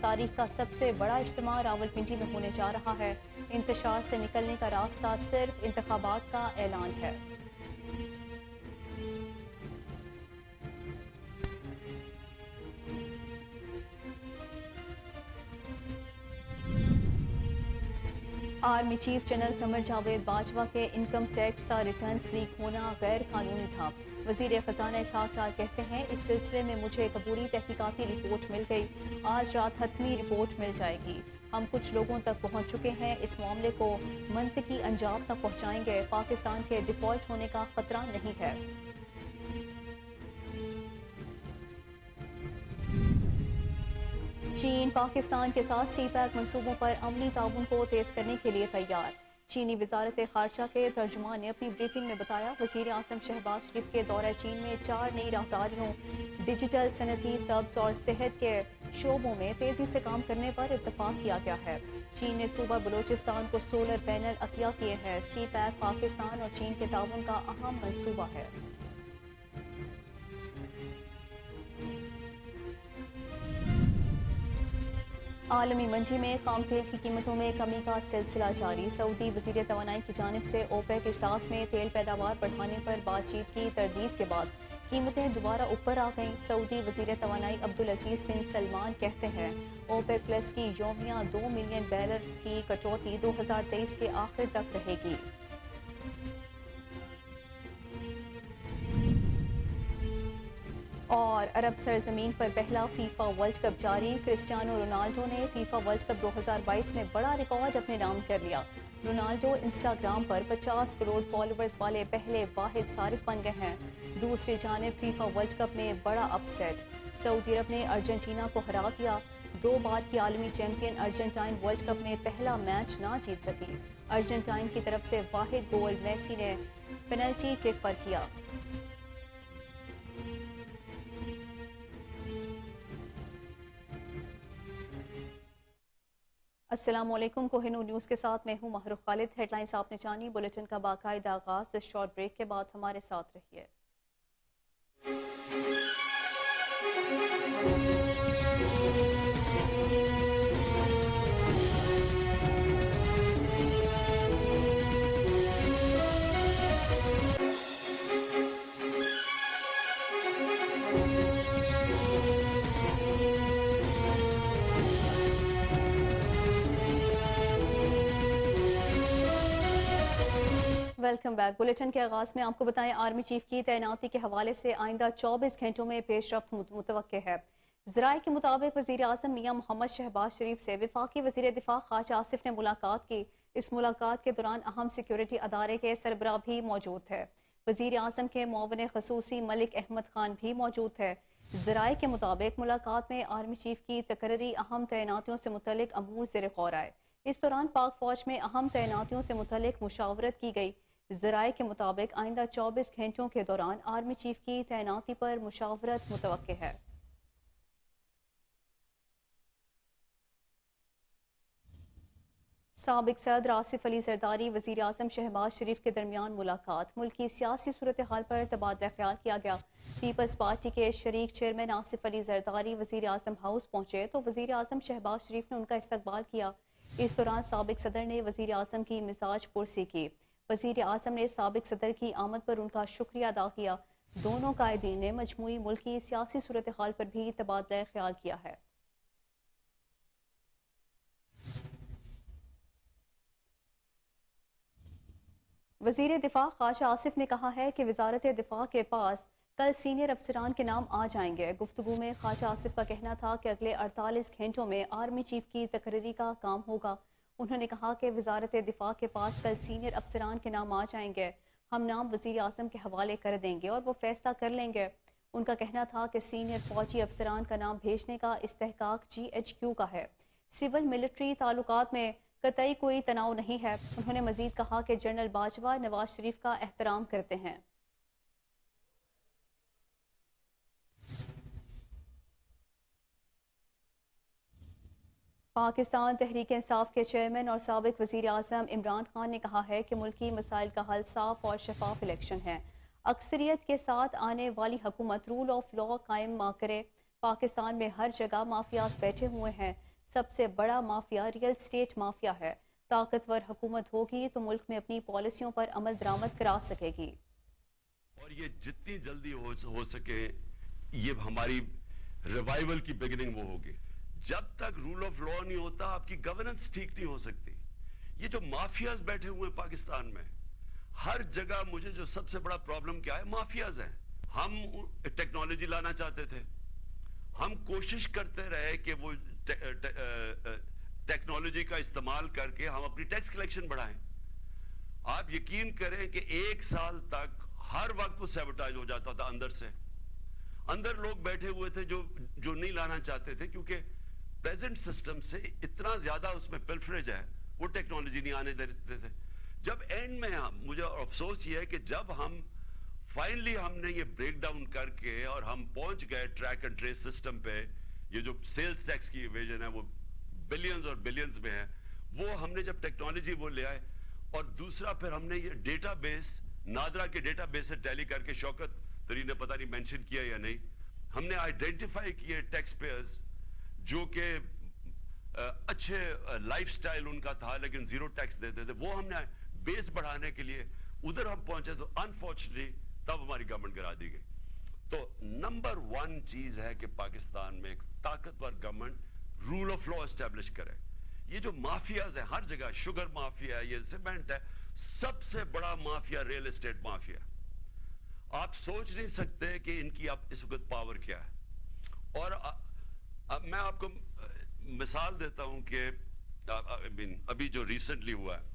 تاریخ کا سب سے بڑا اجتماع راولپنڈی میں ہونے جا رہا ہے. انتشار سے نکلنے کا راستہ صرف انتخابات کا اعلان ہے. Army chief general Qamar Javed Bajwa کے انکم ٹیکس کا ریٹرنز لیک ہونا غیر قانونی تھا. وزیر خزانہ اسحاق ڈار کہتے ہیں اس سلسلے میں مجھے ایک عبوری تحقیقاتی رپورٹ مل گئی. آج رات حتمی رپورٹ مل جائے گی. ہم کچھ لوگوں تک پہنچ چکے ہیں. اس معاملے کو منطقی انجام تک پہنچائیں گے. پاکستان کے ڈیفالٹ ہونے کا خطرہ نہیں ہے. چین پاکستان کے ساتھ سی پیک منصوبوں پر عملی تعاون کو تیز کرنے کے لیے تیار. چینی وزارت خارجہ کے ترجمان نے اپنی بریفنگ میں بتایا وزیر اعظم شہباز شریف کے دورہ چین میں 4 نئی راہداریوں، ڈیجیٹل، صنعتی، سبز اور صحت کے شعبوں میں تیزی سے کام کرنے پر اتفاق کیا گیا ہے. چین نے صوبہ بلوچستان کو سولر پینل عطیہ کیے ہیں. سی پیک پاکستان اور چین کے تعاون کا اہم منصوبہ ہے. عالمی منڈی میں خام تیل کی قیمتوں میں کمی کا سلسلہ جاری. سعودی وزیر توانائی کی جانب سے اوپیک اجلاس میں تیل پیداوار بڑھانے پر بات چیت کی تردید کے بعد قیمتیں دوبارہ اوپر آ گئیں. سعودی وزیر توانائی عبدالعزیز بن سلمان کہتے ہیں اوپیک پلس کی یومیہ 2 ملین بیرل کی کٹوتی 2023 کے آخر تک رہے گی. اور عرب سرزمین پر پہلا فیفا ورلڈ کپ جاری. کرسٹیانو رونالڈو نے فیفا ورلڈ کپ 2022 میں بڑا ریکارڈ اپنے نام کر لیا. رونالڈو انسٹاگرام پر 50 کروڑ فالوورز والے پہلے واحد صارف بن گئے ہیں. دوسری جانب فیفا ورلڈ کپ میں بڑا اپ سیٹ. سعودی عرب نے ارجنٹینا کو ہرا دیا. 2 بار کی عالمی چیمپئن ارجنٹائن ورلڈ کپ میں پہلا میچ نہ جیت سکی. ارجنٹائن کی طرف سے واحد گول میسی نے پینلٹی کک پر کیا. السلام علیکم. کوہ نور نیوز کے ساتھ میں ہوں محروف خالد. ہیڈ لائنز آپ نے جانی. بلیٹن کا باقاعدہ آغاز. اس شارٹ بریک کے بعد ہمارے ساتھ رہیے. Welcome back. بلیٹن کے آغاز میں آپ کو بتائیں آرمی چیف کی تعیناتی کے حوالے سے آئندہ 24 گھنٹوں میں پیش رفت متوقع ہے. ذرائع کے مطابق وزیر اعظم میاں محمد شہباز شریف سے وفاقی وزیر دفاع خواجہ آصف نے ملاقات کی. اس ملاقات کے دوران اہم سیکیورٹی ادارے کے سربراہ بھی موجود ہے. وزیر اعظم کے معاون خصوصی ملک احمد خان بھی موجود ہے. ذرائع کے مطابق ملاقات میں آرمی چیف کی تقرری اہم تعیناتیوں سے متعلق امور زیر غور آئے. اس دوران پاک فوج میں اہم تعیناتیوں سے متعلق مشاورت کی گئی. ذرائع کے مطابق آئندہ 24 گھنٹوں کے دوران آرمی چیف کی تعیناتی پر مشاورت متوقع ہے. سابق صدر آصف علی زرداری وزیر اعظم شہباز شریف کے درمیان ملاقات. ملکی سیاسی صورتحال پر تبادلہ خیال کیا گیا. پیپلز پارٹی کے شریک چیئرمین آصف علی زرداری وزیر اعظم ہاؤس پہنچے تو وزیر اعظم شہباز شریف نے ان کا استقبال کیا. اس دوران سابق صدر نے وزیر اعظم کی مزاج پرسی کی. وزیر اعظم نے سابق صدر کی آمد پر ان کا شکریہ ادا کیا. دونوں قائدین نے مجموعی ملکی سیاسی صورتحال پر بھی تبادلہ خیال کیا ہے. وزیر دفاع خواجہ آصف نے کہا ہے کہ وزارت دفاع کے پاس کل سینئر افسران کے نام آ جائیں گے. گفتگو میں خواجہ آصف کا کہنا تھا کہ اگلے 48 گھنٹوں میں آرمی چیف کی تقرری کا کام ہوگا. انہوں نے کہا کہ وزارت دفاع کے پاس کل سینئر افسران کے نام آ جائیں گے. ہم نام وزیر اعظم کے حوالے کر دیں گے اور وہ فیصلہ کر لیں گے. ان کا کہنا تھا کہ سینئر فوجی افسران کا نام بھیجنے کا استحقاق GHQ کا ہے. سول ملٹری تعلقات میں قطعی کوئی تناؤ نہیں ہے. انہوں نے مزید کہا کہ جنرل باجوہ نواز شریف کا احترام کرتے ہیں. پاکستان تحریک انصاف کے چیئرمین اور سابق وزیر اعظم عمران خان نے کہا ہے کہ ملکی مسائل کا حل صاف اور شفاف الیکشن ہے. اکثریت کے ساتھ آنے والی حکومت رول آف لا قائم نہ کرے پاکستان میں ہر جگہ مافیاز بیٹھے ہوئے ہیں. سب سے بڑا مافیا ریئل اسٹیٹ مافیا ہے. طاقتور حکومت ہوگی تو ملک میں اپنی پالیسیوں پر عمل درآمد کرا سکے گی. اور یہ جتنی جلدی ہو سکے یہ ہماری ریوائیول کی بگننگ وہ ہوگی. جب تک رول آف لا نہیں ہوتا آپ کی گورننس ٹھیک نہیں ہو سکتی. یہ جو مافیاز بیٹھے ہوئے ہیں پاکستان میں ہر جگہ, مجھے جو سب سے بڑا پرابلم کیا ہے, مافیاز ہیں. ہم ٹیکنالوجی لانا چاہتے تھے, ہم کوشش کرتے رہے کہ وہ ٹیکنالوجی کا استعمال کر کے ہم اپنی ٹیکس کلیکشن بڑھائیں. آپ یقین کریں کہ 1 سال تک ہر وقت وہ سیبوٹاج ہو جاتا تھا اندر سے. اندر لوگ بیٹھے ہوئے تھے جو نہیں لانا چاہتے تھے, کیونکہ پریزنٹ سسٹم سے اتنا زیادہ اس میں پلفریج ہے, وہ ٹیکنالوجی نہیں آنے دیتے تھے. جب اینڈ میں مجھے افسوس یہ ہے کہ جب فائنلی ہم نے یہ بریک ڈاؤن کر کے اور ہم پہنچ گئے ٹریک اینڈ ٹریس سسٹم پہ, یہ جو سیلز ٹیکس کی ایویژن ہے وہ بلینز اور بلینز میں ہے, وہ ہم نے جب ٹیکنالوجی وہ لے آئے. اور دوسرا پھر ہم نے یہ ڈیٹا بیس, نادرا کے ڈیٹا بیس سے ٹیلی کر کے, شوکت ترین نے پتہ نہیں مینشن کیا یا نہیں, ہم نے آئیڈینٹیفائی کیے ٹیکس پیئرز جو کہ اچھے لائف سٹائل ان کا تھا لیکن زیرو ٹیکس دیتے تھے. وہ ہم نے بیس بڑھانے کے لیے ادھر ہم پہنچے تو انفارچونیٹلی تب ہماری گورنمنٹ گرا دی گئی. تو نمبر 1 چیز ہے کہ پاکستان میں ایک طاقتور government rule of law establish کرے. یہ جو مافیاز ہیں ہر جگہ, شوگر مافیا ہے, یہ سیمنٹ ہے, سب سے بڑا مافیا ریئل اسٹیٹ مافیا. آپ سوچ نہیں سکتے کہ ان کی اب اس وقت پاور کیا ہے. اور اب میں آپ کو مثال دیتا ہوں کہ ابھی جو ریسنٹلی ہوا ہے,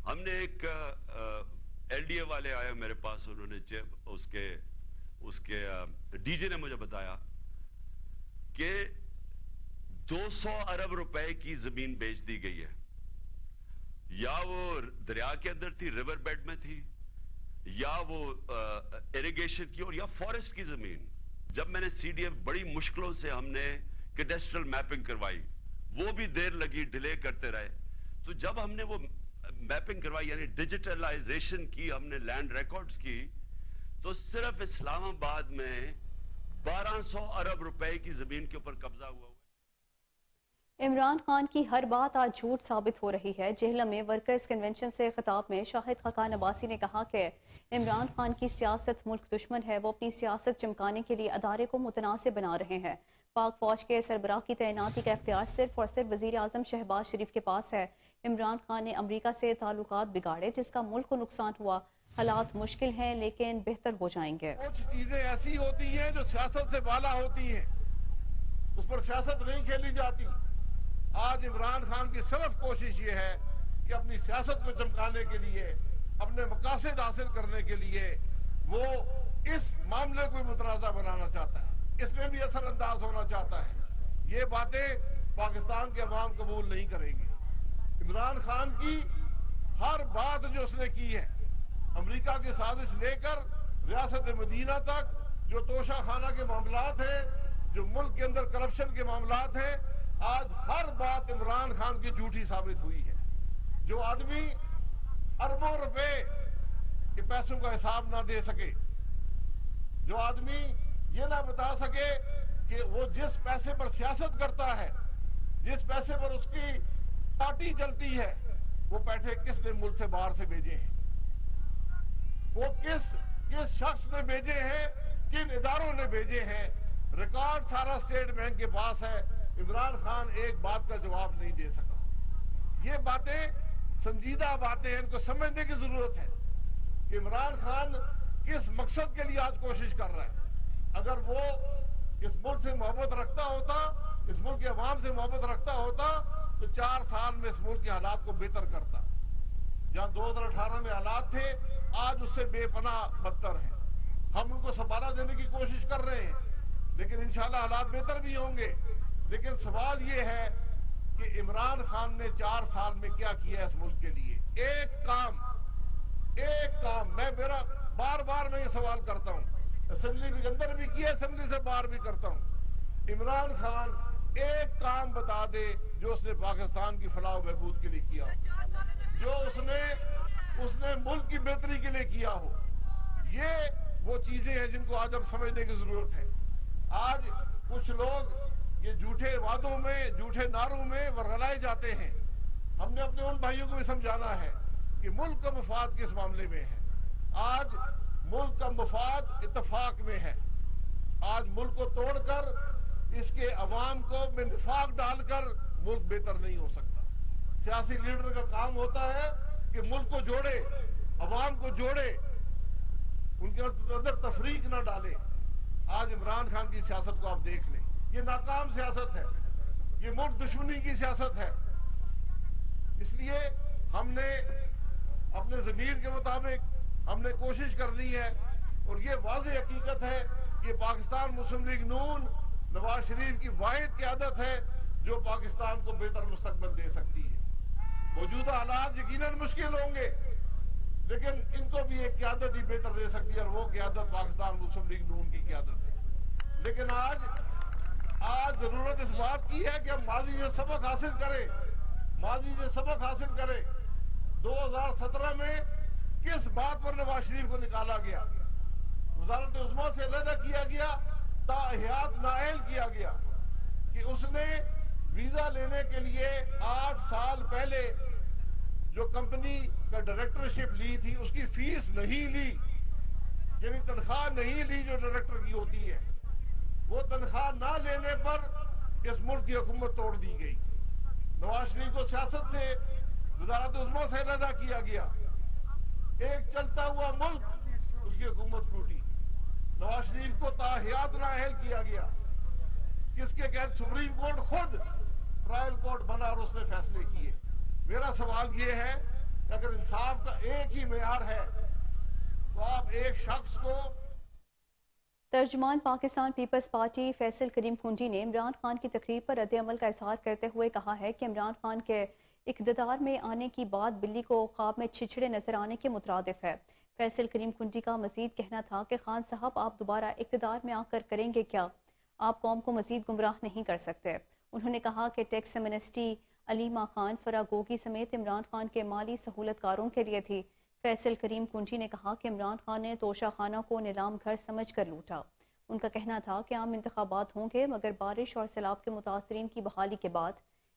ہم نے ایک ایل ڈی اے والے آئے میرے پاس, انہوں نے اس کے ڈی جے نے مجھے بتایا کہ 200 ارب روپے کی زمین بیچ دی گئی ہے. یا وہ دریا کے اندر تھی, ریور بیڈ میں تھی, یا وہ ایریگیشن کی, اور یا فارسٹ کی زمین. جب میں نے سی ڈی ایف بڑی مشکلوں سے ہم نے کیڈسٹرل میپنگ کروائی, وہ بھی دیر لگی, ڈیلے کرتے رہے. تو جب ہم نے وہ میپنگ کروائی یعنی ڈیجیٹلائزیشن کی, ہم نے لینڈ ریکارڈز کی, تو صرف اسلام آباد میں 1200 ارب روپے کی زمین کے اوپر قبضہ ہوا. عمران خان کی ہر بات آج جھوٹ ثابت ہو رہی ہے. جہلم میں ورکرز کنونشن سے خطاب میں شاہد خاقان عباسی نے کہا کہ عمران خان کی سیاست ملک دشمن ہے. وہ اپنی سیاست چمکانے کے لیے ادارے کو متنازع بنا رہے ہیں. پاک فوج کے سربراہ کی تعیناتی کا اختیار صرف اور صرف وزیر اعظم شہباز شریف کے پاس ہے. عمران خان نے امریکہ سے تعلقات بگاڑے جس کا ملک کو نقصان ہوا. حالات مشکل ہیں لیکن بہتر ہو جائیں گے. کچھ چیزیں ایسی ہوتی ہیں جو سیاست سے بالا ہوتی ہیں, اس پر سیاست نہیں کھیلی جاتی. آج عمران خان کی صرف کوشش یہ ہے کہ اپنی سیاست کو چمکانے کے لیے, اپنے مقاصد حاصل کرنے کے لیے وہ اس معاملے کو متنازع بنانا چاہتا ہے, اس میں بھی اثر انداز ہونا چاہتا ہے. یہ باتیں پاکستان کے عوام قبول نہیں کریں گے. عمران خان کی ہر بات جو اس نے کی ہے, امریکہ کی سازش لے کر ریاست مدینہ تک, جو توشہ خانہ کے معاملات ہیں, جو ملک کے اندر کرپشن کے معاملات ہیں, آج ہر بات عمران خان کی جھوٹی ثابت ہوئی ہے. جو آدمی اربوں روپے کے پیسوں کا حساب نہ دے سکے, جو آدمی یہ نہ بتا سکے کہ وہ جس پیسے پر سیاست کرتا ہے, جس پیسے پر اس کی پارٹی چلتی ہے, وہ پیسے کس نے ملک سے باہر سے بھیجے ہیں, وہ کس شخص نے بھیجے ہیں, کن اداروں نے بھیجے ہیں. ریکارڈ سارا اسٹیٹ بینک کے پاس ہے. عمران خان ایک بات کا جواب نہیں دے سکا. یہ باتیں سنجیدہ باتیں ہیں, ان کو سمجھنے کی ضرورت ہے کہ عمران خان کس مقصد کے لیے آج کوشش کر رہا ہے. اگر وہ اس ملک سے محبت رکھتا ہوتا, اس ملک کے عوام سے محبت رکھتا ہوتا, تو 4 سال میں اس ملک کے حالات کو بہتر کرتا. جہاں 2018 میں حالات تھے, آج اس سے بے پناہ بدتر ہیں. ہم ان کو سنبھالا دینے کی کوشش کر رہے ہیں, لیکن انشاءاللہ حالات بہتر بھی ہوں گے. لیکن سوال یہ ہے کہ عمران خان نے 4 سال میں کیا کیا اس ملک کے لیے. ایک کام میں بار بار میں یہ سوال کرتا ہوں, اسمبلی کے اندر بھی کیا, اسمبلی سے باہر بھی کرتا ہوں. عمران خان ایک کام بتا دے جو اس نے پاکستان کی فلاح و بہبود کے لیے کیا ہو, جو اس نے ملک کی بہتری کے لیے کیا ہو. یہ وہ چیزیں ہیں جن کو آج اب سمجھنے کی ضرورت ہے. آج کچھ لوگ یہ جھوٹے وعدوں میں جھوٹے نعروں میں ورغلائے جاتے ہیں. ہم نے اپنے ان بھائیوں کو بھی سمجھانا ہے کہ ملک کا مفاد کس معاملے میں ہے. آج ملک کا مفاد اتفاق میں ہے. آج ملک کو توڑ کر اس کے عوام کو میں نفاق ڈال کر ملک بہتر نہیں ہو سکتا. سیاسی لیڈر کا کام ہوتا ہے کہ ملک کو جوڑے, عوام کو جوڑے, ان کے اندر تفریق نہ ڈالے. آج عمران خان کی سیاست کو آپ دیکھ لیں, یہ ناکام سیاست ہے, یہ ملک دشمنی کی سیاست ہے. اس لیے ہم نے اپنے ضمیر کے مطابق ہم نے کوشش کرنی ہے, اور یہ واضح حقیقت ہے کہ پاکستان مسلم لیگ نون نواز شریف کی واحد قیادت ہے جو پاکستان کو بہتر مستقبل دے سکتی ہے. موجودہ حالات یقیناً مشکل ہوں گے, لیکن ان کو بھی ایک قیادت ہی بہتر دے سکتی ہے, اور وہ قیادت پاکستان مسلم لیگ نون کی قیادت ہے. لیکن آج ضرورت اس بات کی ہے کہ ہم ماضی سے سبق حاصل کریں, ماضی سے سبق حاصل کریں. 2017 میں کس بات پر نواز شریف کو نکالا گیا؟ وزارت عظمیٰ سے علیحدہ کیا گیا, تاحیات نااہل کیا گیا کہ اس نے ویزا لینے کے لیے 8 سال پہلے جو کمپنی کا ڈائریکٹرشپ لی تھی اس کی فیس نہیں لی, یعنی تنخواہ نہیں لی جو ڈائریکٹر کی ہوتی ہے. وہ تنخواہ نہ لینے پر اس ملک کی حکومت توڑ دی گئی. نواز شریف کو سیاست سے وزارت عظمیٰ سے علیحدہ کیا گیا. ایک چلتا ہوا ملک, اس کی حکومت ٹوٹی. نواز شریف کو تاحیات نااہل کیا گیا, کس کے کہ سپریم کورٹ خود ٹرائل کورٹ بنا اور اس نے فیصلے کیے. میرا سوال یہ ہے کہ اگر انصاف کا ایک ہی معیار ہے تو آپ ایک شخص کو. ترجمان پاکستان پیپلز پارٹی فیصل کریم کنجی نے عمران خان کی تقریر پر رد عمل کا اظہار کرتے ہوئے کہا ہے کہ عمران خان کے اقتدار میں آنے کی بات بلی کو خواب میں چھچڑے نظر آنے کے مترادف ہے. فیصل کریم کنجی کا مزید کہنا تھا کہ خان صاحب آپ دوبارہ اقتدار میں آ کر کریں گے کیا؟ آپ قوم کو مزید گمراہ نہیں کر سکتے. انہوں نے کہا کہ ٹیکس ایمنسٹی علیمہ خان فراگوگی سمیت عمران خان کے مالی سہولت کاروں کے لیے تھی. فیصل کریم کنجی نے کہا کہ عمران خان نے توشہ خانہ کو نیلام گھر سمجھ کر لوٹا. ان کا کہنا تھا کہ عام انتخابات ہوں گے, مگر بارش اور سیلاب کے متاثرین کی بحالی کے بعد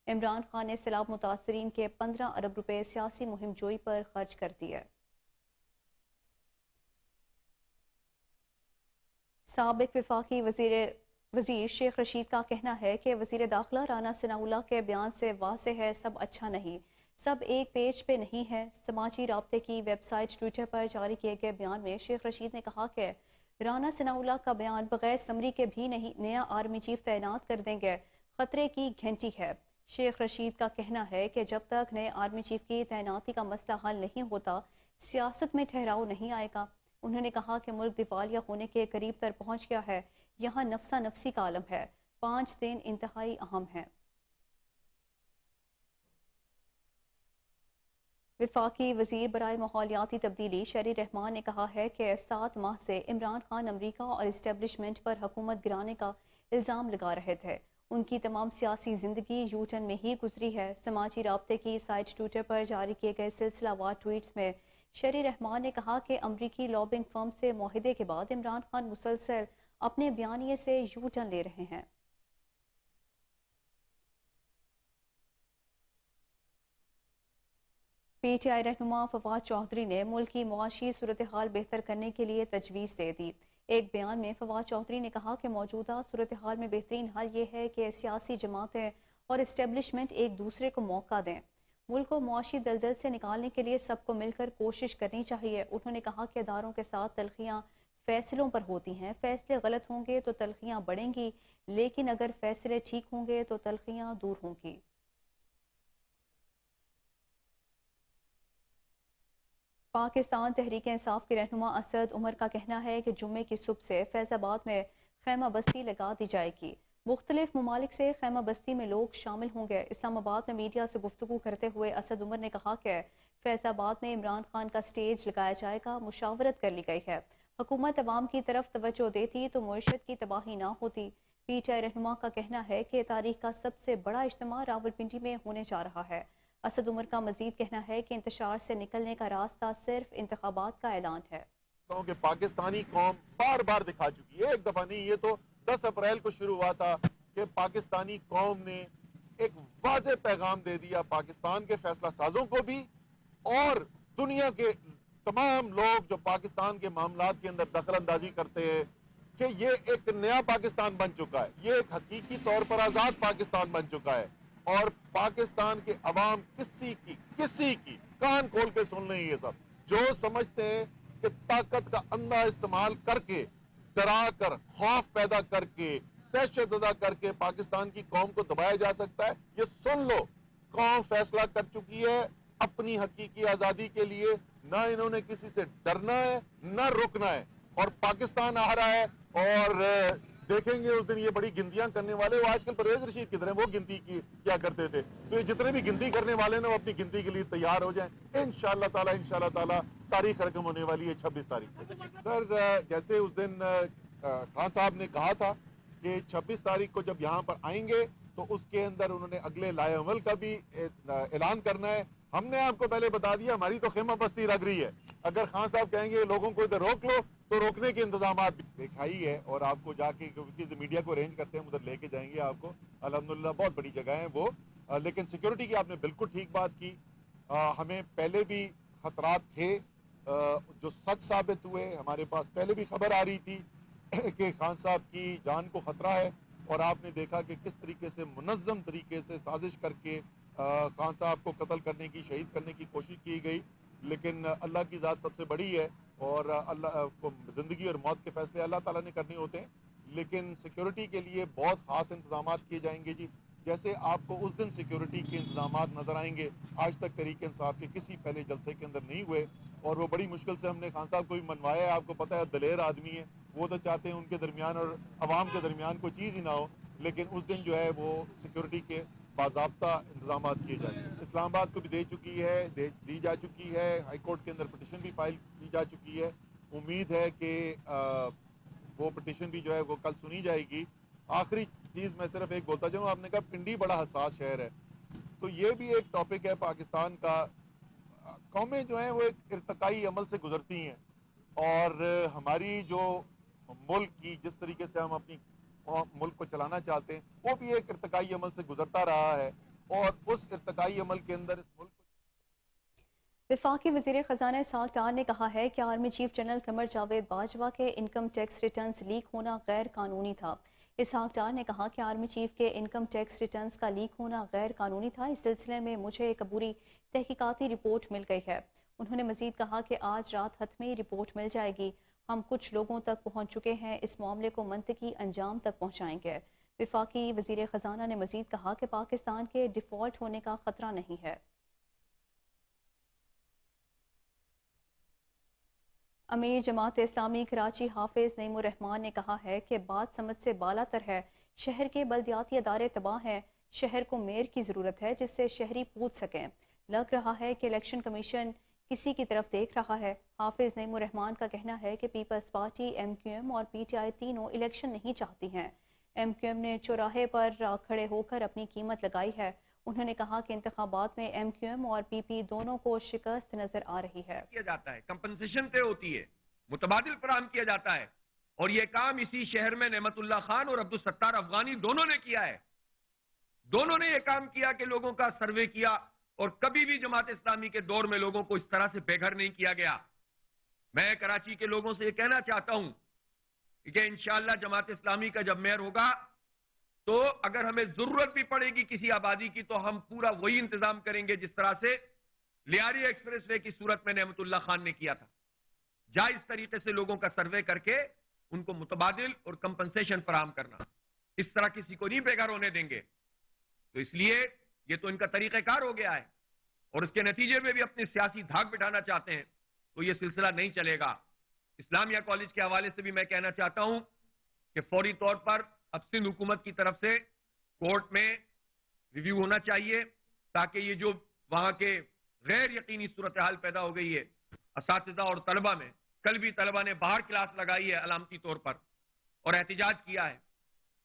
عمران خان نے سیلاب متاثرین کے 15 ارب روپے سیاسی مہم جوئی پر خرچ کر دیے. سابق وفاقی وزیر شیخ رشید کا کہنا ہے کہ وزیر داخلہ رانا ثناءاللہ کے بیان سے واضح ہے سب اچھا نہیں, سب ایک پیج پہ نہیں ہے. سماجی رابطے کی ویب سائٹ ٹویٹر پر جاری کیے گئے بیان میں شیخ رشید نے کہا کہ رانا ثناءاللہ کا بیان بغیر سمری کے بھی نہیں نیا آرمی چیف تعینات کر دیں گے, خطرے کی گھنٹی ہے. شیخ رشید کا کہنا ہے کہ جب تک نئے آرمی چیف کی تعیناتی کا مسئلہ حل نہیں ہوتا سیاست میں ٹھہراؤ نہیں آئے گا. انہوں نے کہا کہ ملک دیوالیہ ہونے کے قریب تر پہنچ گیا ہے, یہاں نفسا نفسی کا عالم ہے. 5 دن انتہائی اہم ہیں. وفاقی وزیر برائے ماحولیاتی تبدیلی شہری رحمان نے کہا ہے کہ 7 ماہ سے عمران خان امریکہ اور اسٹیبلشمنٹ پر حکومت گرانے کا الزام لگا رہے تھے. ان کی تمام سیاسی زندگی یو ٹرن میں ہی گزری ہے. سماجی رابطے کی سائٹ ٹویٹر پر جاری کیے گئے سلسلہ وار ٹویٹس میں شہری رحمان نے کہا کہ امریکی لابنگ فرم سے معاہدے کے بعد عمران خان مسلسل اپنے بیانیے سے یو ٹرن لے رہے ہیں. پی ٹی آئی رہنما فواد چودھری نے ملک کی معاشی صورتحال بہتر کرنے کے لیے تجویز دے دی. ایک بیان میں فواد چودھری نے کہا کہ موجودہ صورتحال میں بہترین حل یہ ہے کہ سیاسی جماعتیں اور اسٹیبلشمنٹ ایک دوسرے کو موقع دیں. ملک کو معاشی دلدل سے نکالنے کے لیے سب کو مل کر کوشش کرنی چاہیے. انہوں نے کہا کہ اداروں کے ساتھ تلخیاں فیصلوں پر ہوتی ہیں. فیصلے غلط ہوں گے تو تلخیاں بڑھیں گی, لیکن اگر فیصلے ٹھیک ہوں گے تو تلخیاں دور ہوں گی. پاکستان تحریک انصاف کے رہنما اسد عمر کا کہنا ہے کہ جمعے کی صبح سے فیض آباد میں خیمہ بستی لگا دی جائے گی. مختلف ممالک سے خیمہ بستی میں لوگ شامل ہوں گے. اسلام آباد میں میڈیا سے گفتگو کرتے ہوئے اسد عمر نے کہا کہ فیض آباد میں عمران خان کا سٹیج لگایا جائے گا. مشاورت کر لی گئی ہے. حکومت عوام کی طرف توجہ دیتی تو معیشت کی تباہی نہ ہوتی. پی ٹی آئی رہنما کا کہنا ہے کہ تاریخ کا سب سے بڑا اجتماع راولپنڈی میں ہونے جا رہا ہے. اسد عمر کا مزید کہنا ہے کہ انتشار سے نکلنے کا راستہ صرف انتخابات کا اعلان ہے. کہ پاکستانی قوم بار بار دکھا چکی ہے, ایک دفعہ نہیں, یہ تو 10 اپریل کو شروع ہوا تھا کہ پاکستانی قوم نے ایک واضح پیغام دے دیا پاکستان کے فیصلہ سازوں کو بھی اور دنیا کے تمام لوگ جو پاکستان کے معاملات کے اندر دخل اندازی کرتے ہیں کہ یہ ایک نیا پاکستان بن چکا ہے، یہ ایک حقیقی طور پر آزاد پاکستان بن چکا ہے، اور پاکستان کے عوام کسی کی کان کھول کے سن لیں، یہ سب جو سمجھتے ہیں کہ طاقت کا اندھا استعمال کر کے، ڈرا کر، خوف پیدا کر کے، دہشت زدہ کر کے پاکستان کی قوم کو دبایا جا سکتا ہے، یہ سن لو، قوم فیصلہ کر چکی ہے اپنی حقیقی آزادی کے لیے، نہ انہوں نے کسی سے ڈرنا ہے نہ رکنا ہے، اور پاکستان آ رہا ہے، اور دیکھیں گے اس دن یہ بڑی گنتیاں کرنے والے، وہ آج کل پرویز رشید کدھر ہیں، وہ گنتی کیا کرتے تھے، تو یہ جتنے بھی گنتی کرنے والے ہیں وہ اپنی گنتی کے لیے تیار ہو جائیں، انشاءاللہ تعالی تاریخ رقم ہونے والی ہے 26 تاریخ سے۔ سر جیسے اس دن خان صاحب نے کہا تھا کہ 26 تاریخ کو جب یہاں پر آئیں گے تو اس کے اندر انہوں نے اگلے لائے عمل کا بھی اعلان کرنا ہے۔ ہم نے آپ کو پہلے بتا دیا ہماری تو خیمہ بستی لگ رہی ہے، اگر خان صاحب کہیں گے لوگوں کو ادھر روک لو تو روکنے کے انتظامات بھی دکھائی ہے، اور آپ کو جا کے میڈیا کو ارینج کرتے ہیں ادھر لے کے جائیں گے آپ کو، الحمدللہ بہت بڑی جگہ ہیں وہ، لیکن سیکیورٹی کی آپ نے بالکل ٹھیک بات کی، ہمیں پہلے بھی خطرات تھے جو سچ ثابت ہوئے، ہمارے پاس پہلے بھی خبر آ رہی تھی کہ خان صاحب کی جان کو خطرہ ہے، اور آپ نے دیکھا کہ کس طریقے سے منظم طریقے سے سازش کر کے خان صاحب کو قتل کرنے کی، شہید کرنے کی کوشش کی گئی، لیکن اللہ کی ذات سب سے بڑی ہے، اور اللہ کو زندگی اور موت کے فیصلے اللہ تعالیٰ نے کرنے ہوتے ہیں، لیکن سیکیورٹی کے لیے بہت خاص انتظامات کیے جائیں گے جی، جیسے آپ کو اس دن سیکیورٹی کے انتظامات نظر آئیں گے آج تک تحریک انصاف کے کسی پہلے جلسے کے اندر نہیں ہوئے، اور وہ بڑی مشکل سے ہم نے خان صاحب کو بھی منوایا ہے، آپ کو پتہ ہے دلیر آدمی ہے، وہ تو چاہتے ہیں ان کے درمیان اور عوام کے درمیان کوئی چیز ہی نہ ہو، لیکن اس دن جو ہے وہ سیکیورٹی کے باضابطہ انتظامات کیے جائیں گے۔ اسلام آباد کو بھی دے چکی ہے، دی جا چکی ہے، ہائی کورٹ کے اندر پٹیشن بھی فائل کی جا چکی ہے، امید ہے کہ وہ پٹیشن بھی جو ہے وہ کل سنی جائے گی۔ آخری چیز میں صرف ایک بولتا جاؤں، آپ نے کہا پنڈی بڑا حساس شہر ہے، تو یہ بھی ایک ٹاپک ہے پاکستان کا، قومیں جو ہیں وہ ایک ارتقائی عمل سے گزرتی ہیں، اور ہماری جو ملک کی جس طریقے سے ہم اپنی ملک کو چلانا چاہتے ہیں وہ بھی ایک ارتقائی عمل سے گزرتا رہا ہے، اور اس ارتقائی عمل کے اندر اس ملک وفاقی وزیر خزانہ اسحاق ڈار نے کہا ہے کہ army chief general Qamar Javed Bajwa کے انکم ٹیکس ریٹرنز لیک ہونا غیر قانونی تھا۔ اسحاق ڈار نے کہا کہ آرمی چیف کے انکم ٹیکس ریٹرنز کا لیک ہونا غیر قانونی تھا، اس سلسلے میں مجھے ایک عبوری تحقیقاتی رپورٹ مل گئی ہے۔ انہوں نے مزید کہا کہ آج رات حتمی رپورٹ مل جائے گی، ہم کچھ لوگوں تک پہنچ چکے ہیں، اس معاملے کو منطقی انجام تک پہنچائیں گے۔ وفاقی وزیر خزانہ نے مزید کہا کہ پاکستان کے ڈیفالٹ ہونے کا خطرہ نہیں ہے۔ امیر جماعت اسلامی کراچی حافظ نعیم الرحمان نے کہا ہے کہ بات سمجھ سے بالا تر ہے، شہر کے بلدیاتی ادارے تباہ ہیں، شہر کو میئر کی ضرورت ہے جس سے شہری پوچھ سکیں، لگ رہا ہے کہ الیکشن کمیشن کسی کی طرف دیکھ رہا ہے۔ حافظ نعیم الرحمان کا کہنا ہے کہ Peoples Party, M Q M اور پی ٹی آئی تینوں الیکشن نہیں چاہتی ہیں۔ ایم کیو ایم نے چوراہے پر کھڑے ہو کر اپنی قیمت لگائی ہے۔ انہوں نے کہا کہ انتخابات میں ایم کیو ایم اور پی پی دونوں کو شکست نظر آ رہی ہے۔ کیا جاتا ہے، کمپنسیشن طے ہوتی ہے، متبادل فراہم کیا جاتا ہے، اور یہ کام اسی شہر میں نعمت اللہ خان اور عبدالستار افغانی دونوں نے کیا ہے، دونوں نے یہ کام کیا کہ لوگوں کا سروے کیا، اور کبھی بھی جماعت اسلامی کے دور میں لوگوں کو اس طرح سے بے گھر نہیں کیا گیا۔ میں کراچی کے لوگوں سے یہ کہنا چاہتا ہوں کہ انشاءاللہ جماعت اسلامی کا جب میئر ہوگا تو اگر ہمیں ضرورت بھی پڑے گی کسی آبادی کی تو ہم پورا وہی انتظام کریں گے جس طرح سے لیاری ایکسپریس وے کی صورت میں نعمت اللہ خان نے کیا تھا، جائز طریقے سے لوگوں کا سروے کر کے ان کو متبادل اور کمپنسیشن فراہم کرنا، اس طرح کسی کو نہیں بے گھر ہونے دیں گے۔ تو اس لیے یہ تو ان کا طریقہ کار ہو گیا ہے، اور اس کے نتیجے میں بھی اپنی سیاسی دھاک بٹھانا چاہتے ہیں تو یہ سلسلہ نہیں چلے گا۔ اسلامیہ کالج کے حوالے سے بھی میں کہنا چاہتا ہوں کہ فوری طور پر اب سندھ حکومت کی طرف سے کورٹ میں ریویو ہونا چاہیے، تاکہ یہ جو وہاں کے غیر یقینی صورتحال پیدا ہو گئی ہے اساتذہ اور طلبہ میں، کل بھی طلبہ نے باہر کلاس لگائی ہے علامتی طور پر اور احتجاج کیا ہے،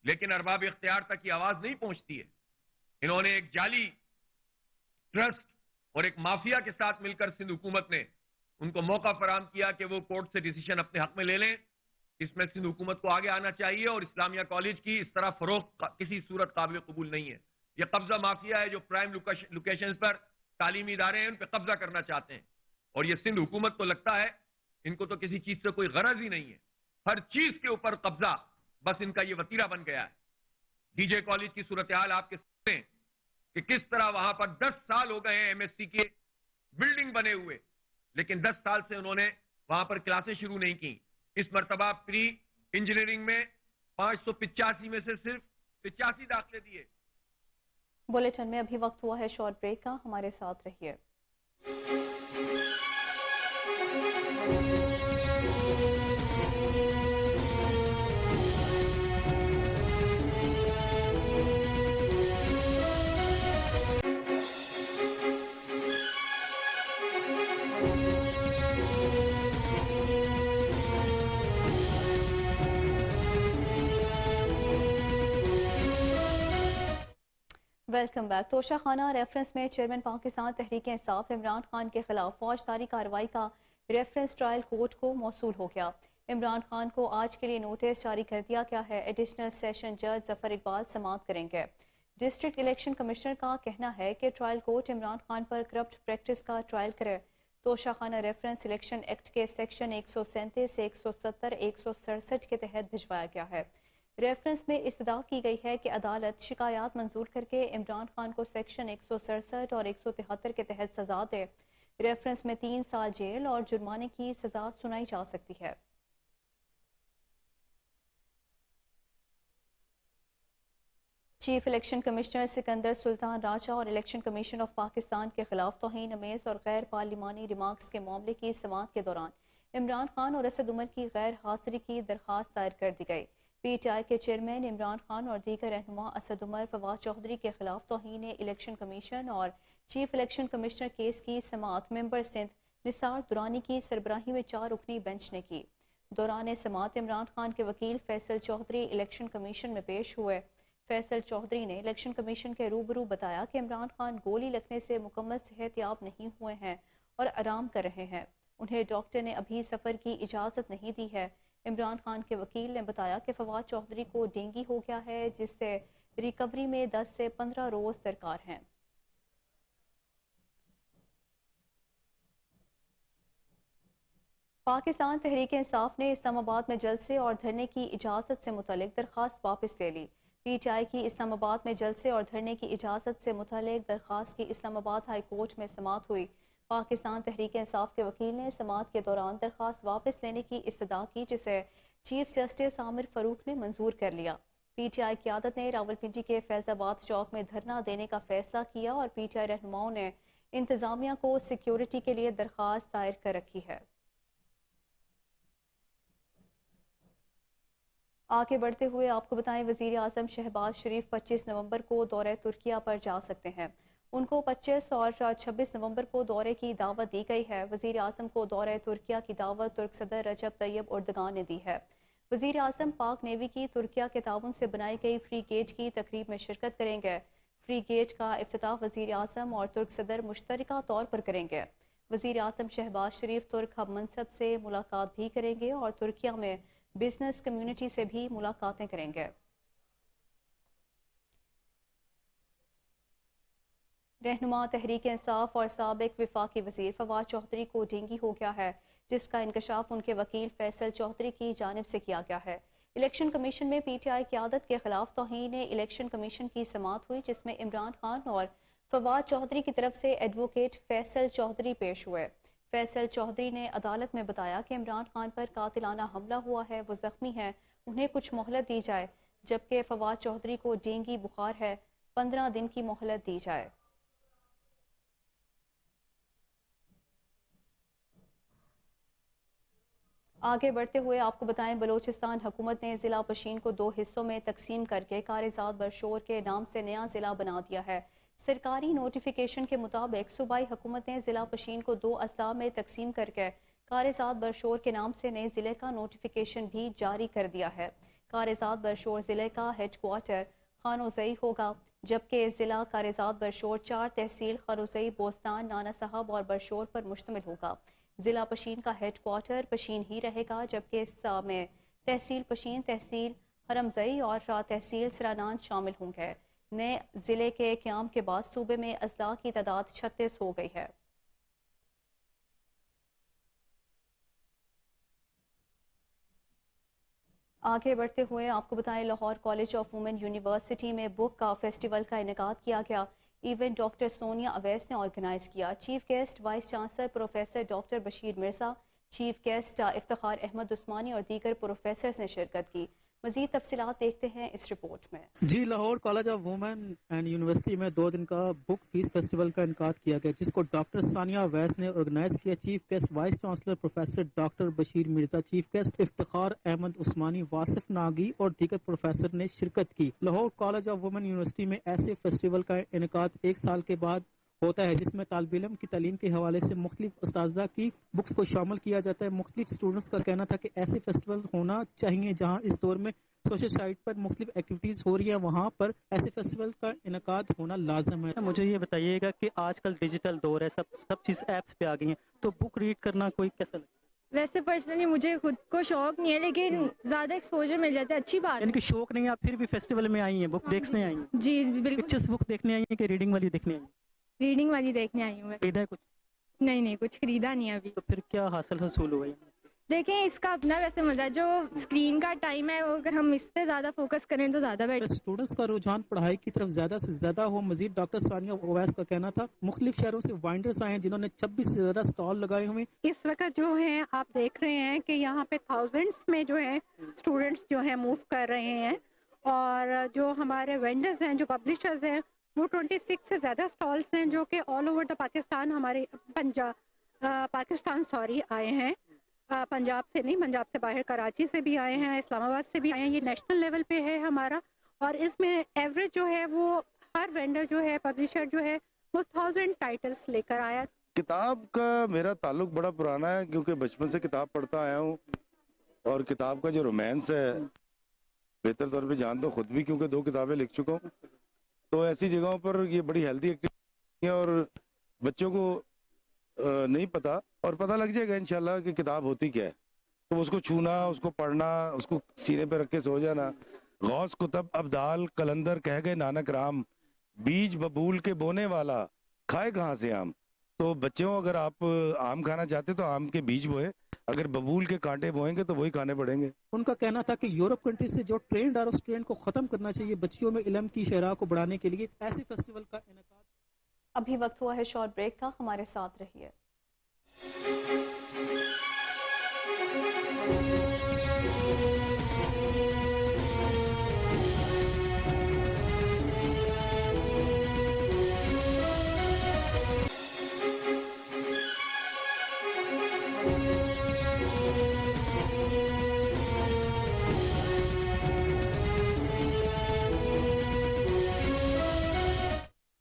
لیکن ارباب اختیار تک یہ آواز نہیں پہنچتی ہے۔ انہوں نے ایک جعلی ٹرسٹ اور ایک مافیا کے ساتھ مل کر سندھ حکومت نے ان کو موقع فراہم کیا کہ وہ کورٹ سے ڈیسیشن اپنے حق میں لے لیں، اس میں سندھ حکومت کو آگے آنا چاہیے اور اسلامیہ کالج کی اس طرح فروغ کسی صورت قابل قبول نہیں ہے. یہ قبضہ مافیا ہے جو پرائم لوکیشنز پر تعلیمی ادارے ہیں ان پہ قبضہ کرنا چاہتے ہیں, اور یہ سندھ حکومت کو لگتا ہے ان کو تو کسی چیز سے کوئی غرض ہی نہیں ہے, ہر چیز کے اوپر قبضہ بس ان کا یہ وتیرہ بن گیا ہے. ڈی جے کالج کی صورتحال آپ کے سامنے کہ کس طرح وہاں پر 10 سال ہو گئے ہیں ایم ایس سی کے بلڈنگ بنے ہوئے, لیکن 10 سال سے انہوں نے وہاں پر کلاسیں شروع نہیں کی. اس مرتبہ پری انجینئرنگ میں 585 میں سے صرف 85 داخلے دیے. بلیٹن میں ابھی وقت ہوا ہے شارٹ بریک کا, ہمارے ساتھ رہیے. Welcome back. توشہ خانہ ریفرنس میں چیئرمین پاکستان تحریک انصاف عمران خان کے خلاف فوجداری کارروائی کا ریفرنس ٹرائل کورٹ کو موصول ہو گیا. عمران خان کو آج کے لیے نوٹس جاری کر دیا گیا ہے. ایڈیشنل سیشن جج ظفر اقبال سماعت کریں گے. ڈسٹرکٹ الیکشن کمشنر کا کہنا ہے کہ ٹرائل کورٹ عمران خان پر کرپٹ پریکٹس کا ٹرائل کرے. توشہ خانہ ریفرنس الیکشن ایکٹ کے سیکشن 137, 170, 167 کے تحت بھجوایا گیا ہے. ریفرنس میں استدعا کی گئی ہے کہ عدالت شکایات منظور کر کے عمران خان کو سیکشن 167 اور 173 کے تحت سزا دے. ریفرنس میں 3 سال جیل اور جرمانے کی سزا سنائی جا سکتی ہے. چیف الیکشن کمشنر سکندر سلطان راجہ اور الیکشن کمیشن آف پاکستان کے خلاف توہین آمیز اور غیر پارلیمانی ریمارکس کے معاملے کی سماعت کے دوران عمران خان اور اسد عمر کی غیر حاضری کی درخواست دائر کر دی گئی. پی ٹی آئی کے چیئرمین عمران خان اور دیگر رہنما اسد عمر, فواد چودھری کے خلاف توہین الیکشن کمیشن اور چیف الیکشن کمشنر کیس کی سماعت ممبر سندھ نثار درانی کی سربراہی میں 4 رکنی بینچ نے کی. دوران سماعت عمران خان کے وکیل فیصل چودھری الیکشن کمیشن میں پیش ہوئے. فیصل چودھری نے الیکشن کمیشن کے روبرو بتایا کہ عمران خان گولی لگنے سے مکمل صحت یاب نہیں ہوئے ہیں اور آرام کر رہے ہیں. انہیں ڈاکٹر نے ابھی سفر کی اجازت نہیں دی ہے. عمران خان کے وکیل نے بتایا کہ فواد چودھری کو ڈینگی ہو گیا ہے جس سے ریکوری میں 10 سے 15 روز درکار ہیں. پاکستان تحریک انصاف نے اسلام آباد میں جلسے اور دھرنے کی اجازت سے متعلق درخواست واپس لے لی. پی ٹی آئی کی اسلام آباد میں جلسے اور دھرنے کی اجازت سے متعلق درخواست کی اسلام آباد ہائی کورٹ میں سماعت ہوئی. پاکستان تحریک انصاف کے وکیل نے سماعت کے دوران درخواست واپس لینے کی استدعا کی جسے چیف جسٹس عامر فاروق نے منظور کر لیا. پی ٹی آئی قیادت نے راولپنڈی کے فیض آباد چوک میں دھرنا دینے کا فیصلہ کیا اور پی ٹی آئی رہنماؤں نے انتظامیہ کو سیکیورٹی کے لیے درخواست دائر کر رکھی ہے. آگے بڑھتے ہوئے آپ کو بتائیں وزیر اعظم شہباز شریف 25 نومبر کو دورہ ترکیہ پر جا سکتے ہیں. ان کو 25 اور 26 نومبر کو دورے کی دعوت دی گئی ہے. وزیر اعظم کو دورہ ترکیہ کی دعوت ترک صدر رجب طیب اردگان نے دی ہے. وزیر اعظم پاک نیوی کی ترکیہ کے تعاون سے بنائی گئی فری گیٹ کی تقریب میں شرکت کریں گے. فری گیٹ کا افتتاح وزیر اعظم اور ترک صدر مشترکہ طور پر کریں گے. وزیر اعظم شہباز شریف ترک ہم منصب سے ملاقات بھی کریں گے اور ترکیہ میں بزنس کمیونٹی سے بھی ملاقاتیں کریں گے. رہنما تحریک انصاف اور سابق وفاقی وزیر فواد چودھری کو ڈینگی ہو گیا ہے جس کا انکشاف ان کے وکیل فیصل چودھری کی جانب سے کیا گیا ہے. الیکشن کمیشن میں پی ٹی آئی قیادت کے خلاف توہین الیکشن کمیشن کی سماعت ہوئی جس میں عمران خان اور فواد چودھری کی طرف سے ایڈوکیٹ فیصل چودھری پیش ہوئے. فیصل چودھری نے عدالت میں بتایا کہ عمران خان پر قاتلانہ حملہ ہوا ہے, وہ زخمی ہیں, انہیں کچھ مہلت دی جائے, جبکہ فواد چودھری کو ڈینگی بخار ہے, 15 دن کی مہلت دی جائے. آگے بڑھتے ہوئے آپ کو بتائیں بلوچستان حکومت نے ضلع پشین کو 2 حصوں میں تقسیم کر کے کارزاد برشور کے نام سے نیا ضلع بنا دیا ہے. سرکاری نوٹیفیکیشن کے مطابق صوبائی حکومت نے ضلع پشین کو 2 اضلاع میں تقسیم کر کے کارزاد برشور کے نام سے نئے ضلع کا نوٹیفیکیشن بھی جاری کر دیا ہے. کارزاد برشور ضلع کا ہیڈ کوارٹر خانوزئی ہوگا جبکہ ضلع کارزاد برشور 4 تحصیل خانوزئی، بوستان، نانا صاحب اور برشور پر مشتمل ہوگا. ضلع پشین کا ہیڈ کوارٹر پشین ہی رہے گا جبکہ اس میں تحصیل پشین، تحصیل حرمزئی اور تحصیل سرانان شامل ہوں گے۔ نئے ضلع کے قیام کے بعد صوبے میں اضلاع کی تعداد 36 ہو گئی ہے۔ آگے بڑھتے ہوئے آپ کو بتائیں، Lahore college of Women University میں بک کا فیسٹیول کا انعقاد کیا گیا۔ ایونٹ ڈاکٹر سونیا اویس نے آرگنائز کیا۔ Chief guest vice chancellor professor doctor Bashir Mirza, chief guest Iftikhar Ahmed Usmani اور دیگر پروفیسرز نے شرکت کی۔ مزید تفصیلات دیکھتے ہیں اس رپورٹ میں۔ جی، Lahore college of women and university میں 2 دن کا بک فیس فیسٹیول کا انعقاد کیا گیا، جس کو ڈاکٹر ثانیہ اویس نے آرگنائز کیا۔ Chief guest vice chancellor professor doctor Bashir Mirza, chief guest Iftikhar Ahmed Usmani, Wasif Nagi اور دیگر پروفیسر نے شرکت کی۔ Lahore college of Women University میں ایسے فیسٹیول کا انعقاد 1 سال کے بعد ہوتا ہے، جس میں طالب علم کی تعلیم کے حوالے سے مختلف اساتذہ کی بکس کو شامل کیا جاتا ہے۔ مختلف اسٹوڈنٹس کا کہنا تھا کہ ایسے فیسٹیول ہونا چاہیے جہاں اس دور میں سوشل سائٹ پر مختلف ایکٹیویٹیز ہو رہی ہیں، وہاں پر ایسے فیسٹیول کا انعقاد ہونا لازم ہے۔ مجھے یہ بتائیے گا کہ آج کل ڈیجیٹل دور ہے، سب چیز ایپس پہ آ گئی ہیں، تو بک ریڈ کرنا کوئی کیسا لگتا ہے؟ ویسے پرسنلی مجھے خود کو شوق نہیں ہے، لیکن زیادہ ایکسپوجر مل جاتا ہے، اچھی بات یعنی کہ شوق نہیں ہے، آپ پھر بھی فیسٹیول میں آئی ہیں، بک دیکھنے آئی ہیں؟ جی بالکل، پکچرس بک دیکھنے آئی ہیں کہ ریڈنگ والی دیکھنے آئی ہیں؟ ریڈنگ والی دیکھنے آئی ہوں میں۔ خریدا ہے کچھ؟ نہیں کچھ خریدا نہیں ہے ابھی۔ تو پھر کیا حاصل ہوا ہے؟ دیکھیں اس کا اپنا ویسے مزہ ہے، جو اسکرین کا ٹائم ہے وہ اگر ہم اس پہ زیادہ فوکس کریں تو زیادہ بیٹر۔ اسٹوڈنٹس کا رجحان پڑھائی کی طرف زیادہ سے زیادہ ہو۔ مزید ڈاکٹر ثانیہ اویس کا کہنا تھا مختلف شہروں سے وائنڈرز آئے ہیں جنہوں نے 26 سے زیادہ سٹال لگائے ہوئے۔ اس وقت جو ہے آپ دیکھ رہے ہیں کہ یہاں پہ تھاؤزینڈس میں جو ہے اسٹوڈنٹس جو ہے موو کر رہے ہیں، اور جو ہمارے وینڈرز ہیں، جو پبلشرز ہیں، وہ 26 سے زیادہ سٹالس ہیں جو کہ آل اوور دا پاکستان، ہمارے پاکستان آئے ہیں۔ پنجاب سے نہیں، پنجاب سے باہر کراچی سے بھی آئے ہیں، اسلام آباد سے بھی آئے ہیں۔ یہ نیشنل لیول پہ ہے ہمارا، اور اس میں ایوریج جو ہے وہ ہر وینڈر جو ہے، پبلشر جو ہے، وہ 1000 ٹائٹلز لے کر آیا۔ کتاب کا میرا تعلق بڑا پرانا ہے، کیونکہ بچپن سے کتاب پڑھتا آیا ہوں، اور کتاب کا جو رومانس ہے بہتر طور پہ جانتا ہوں خود بھی، کیونکہ 2 کتابیں لکھ چکا ہوں۔ تو ایسی جگہوں پر یہ بڑی ہیلدی ایکٹیویٹی ہے، اور بچوں کو نہیں پتا، اور پتہ لگ جائے گا انشاءاللہ کہ کتاب ہوتی کیا ہے، تو اس کو چھونا، اس کو پڑھنا، اس کو سینے پہ رکھ کے سو جانا۔ غوث کتب ابدال قلندر کہہ گئے نانک رام، بیج ببول کے بونے والا کھائے کہاں سے آم۔ تو بچوں، اگر آپ آم کھانا چاہتے تو آم کے بیج بوئے، اگر ببول کے کانٹے بوئیں گے تو وہی کھانے پڑیں گے۔ ان کا کہنا تھا کہ یورپ کنٹری سے جو ٹرینڈ اور اس ٹرینڈ کو ختم کرنا چاہیے، بچیوں میں علم کی شرح کو بڑھانے کے لیے ایسے فیسٹیول کا انعقاد۔ ابھی وقت ہوا ہے شارٹ بریک کا، ہمارے ساتھ رہیے۔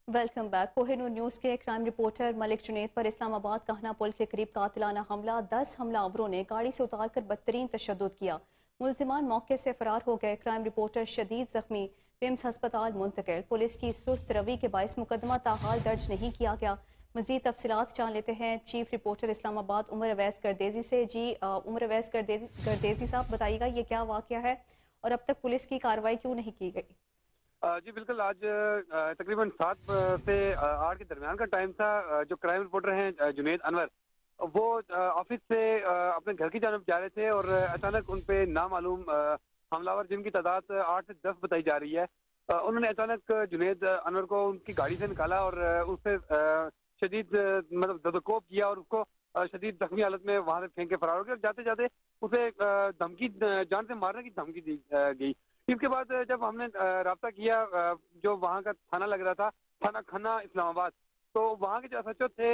Welcome back. Koh Noor news کے کرائم رپورٹر ملک جنید پر اسلام آباد کہنا پل کے قریب قاتلانہ حملہ، 10 حملہ آوروں نے گاڑی سے اتار کر بدترین تشدد کیا، ملزمان موقع سے فرار ہو گئے۔ کرائم رپورٹر شدید زخمی، ومز ہسپتال منتقل۔ پولیس کی سست روی کے باعث مقدمہ تاحال درج نہیں کیا گیا۔ مزید تفصیلات جان لیتے ہیں چیف رپورٹر اسلام آباد عمر اویس گردیزی سے۔ جی عمر اویس گردیزی صاحب، بتائیے گا یہ کیا واقعہ ہے اور اب تک پولیس کی کارروائی کیوں نہیں کی گئی؟ جی بالکل، آج تقریباً 7 سے 8 کے درمیان کا ٹائم تھا۔ جو کرائم رپورٹر ہیں جنید انور، وہ آفس سے اپنے گھر کی جانب جا رہے تھے، اور اچانک ان پہ نامعلوم حملہ آور، جن کی تعداد 8 سے 10 بتائی جا رہی ہے، انہوں نے اچانک جنید انور کو ان کی گاڑی سے نکالا اور اس سے شدید دبکوب کیا، اور اس کو شدید زخمی حالت میں وہاں سے پھینک کے فرار ہو گئے، اور جاتے جاتے اسے دھمکی، جان سے مارنے کی دھمکی دی گئی۔ اس کے بعد جب ہم نے رابطہ کیا جو وہاں کا تھانہ لگ رہا تھا، تھانہ کھنہ اسلام آباد، تو وہاں کے جو ایس ایچ او تھے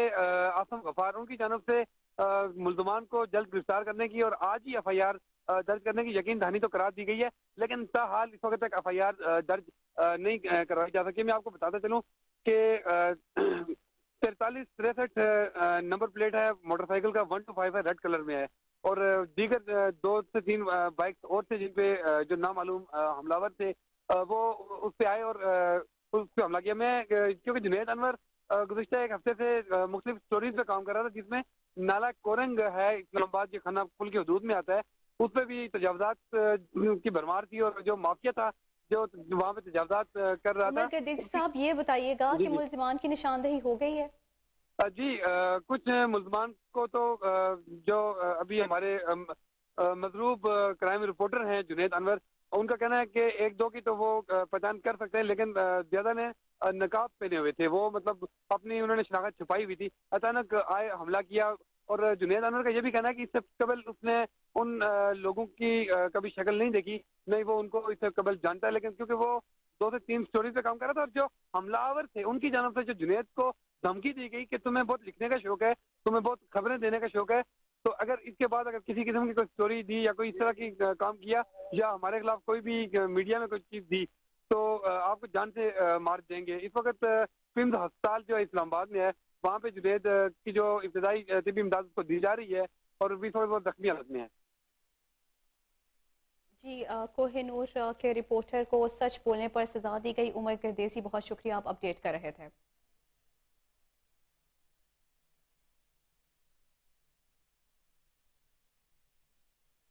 آصم غفار، ان کی جانب سے ملزمان کو جلد گرفتار کرنے کی اور آج ہی ایف آئی آر درج کرنے کی یقین دہانی تو قرار دی گئی ہے، لیکن تاحال اس وقت تک ایف آئی آر درج نہیں کروائی جا سکی۔ میں آپ کو بتاتا چلوں کہ 4363 نمبر پلیٹ ہے موٹر سائیکل کا، 125 ہے، ریڈ کلر میں ہے، اور دیگر 2 سے 3 بائکس اور تھے جن پہ جو نامعلوم حملہ تھے وہ اس پہ آئے اور اس پہ حملہ کیا۔ میں کیونکہ جنید انور گزشتہ ایک ہفتے سے مختلف سٹوریز پہ کام کر رہا تھا، جس میں نالا کورنگ ہے اسلام آباد، یہ کھنہ پل کی حدود میں آتا ہے، اس پہ بھی تجاوزات کی بھرمار تھی اور جو مافیا تھا جو وہاں پہ تجاوزات کر رہا تھا. عمر گردیسی صاحب یہ بتائیے گا کہ ملزمان کی نشاندہی ہو گئی ہے؟ جی کچھ ملزمان کو تو جو ابھی ہمارے مضروب کرائم رپورٹر ہیں جنید انور، ان کا کہنا ہے کہ ایک دو کی تو وہ پہچان کر سکتے ہیں، لیکن زیادہ نے نقاب پہنے ہوئے تھے، وہ مطلب اپنی انہوں نے شناخت چھپائی ہوئی تھی. اچانک آئے حملہ کیا. اور جنید انور کا یہ بھی کہنا ہے کہ اس سے قبل اس نے ان لوگوں کی کبھی شکل نہیں دیکھی، نہیں وہ ان کو اس سے قبل جانتا ہے، لیکن کیونکہ وہ 2 سے 3 سٹوری پہ کام کر رہا تھا. اور جو حملہ آور تھے ان کی جانب سے جو جنید کو دھمکی دی گئی کہ تمہیں بہت لکھنے کا شوق ہے، تمہیں بہت خبریں دینے کا شوق ہے، تو اگر اس کے بعد اگر کسی قسم کی کوئی سٹوری دی یا کوئی اس طرح کی کام کیا یا ہمارے خلاف کوئی بھی میڈیا میں کوئی چیز دی تو آپ کو جان سے مار دیں گے. اس وقت فلمز ہسپتال جو اسلام آباد میں ہے وہاں پہ جنید کی جو ابتدائی طبی امداد کو دی جا رہی ہے اور بھی تھوڑے بہت زخمی حالت میں ہے. جی کوہ نور کے رپورٹر کو سچ بولنے پر سزا دی گئی. عمر گردیسی بہت شکریہ، آپ اپڈیٹ کر رہے تھے.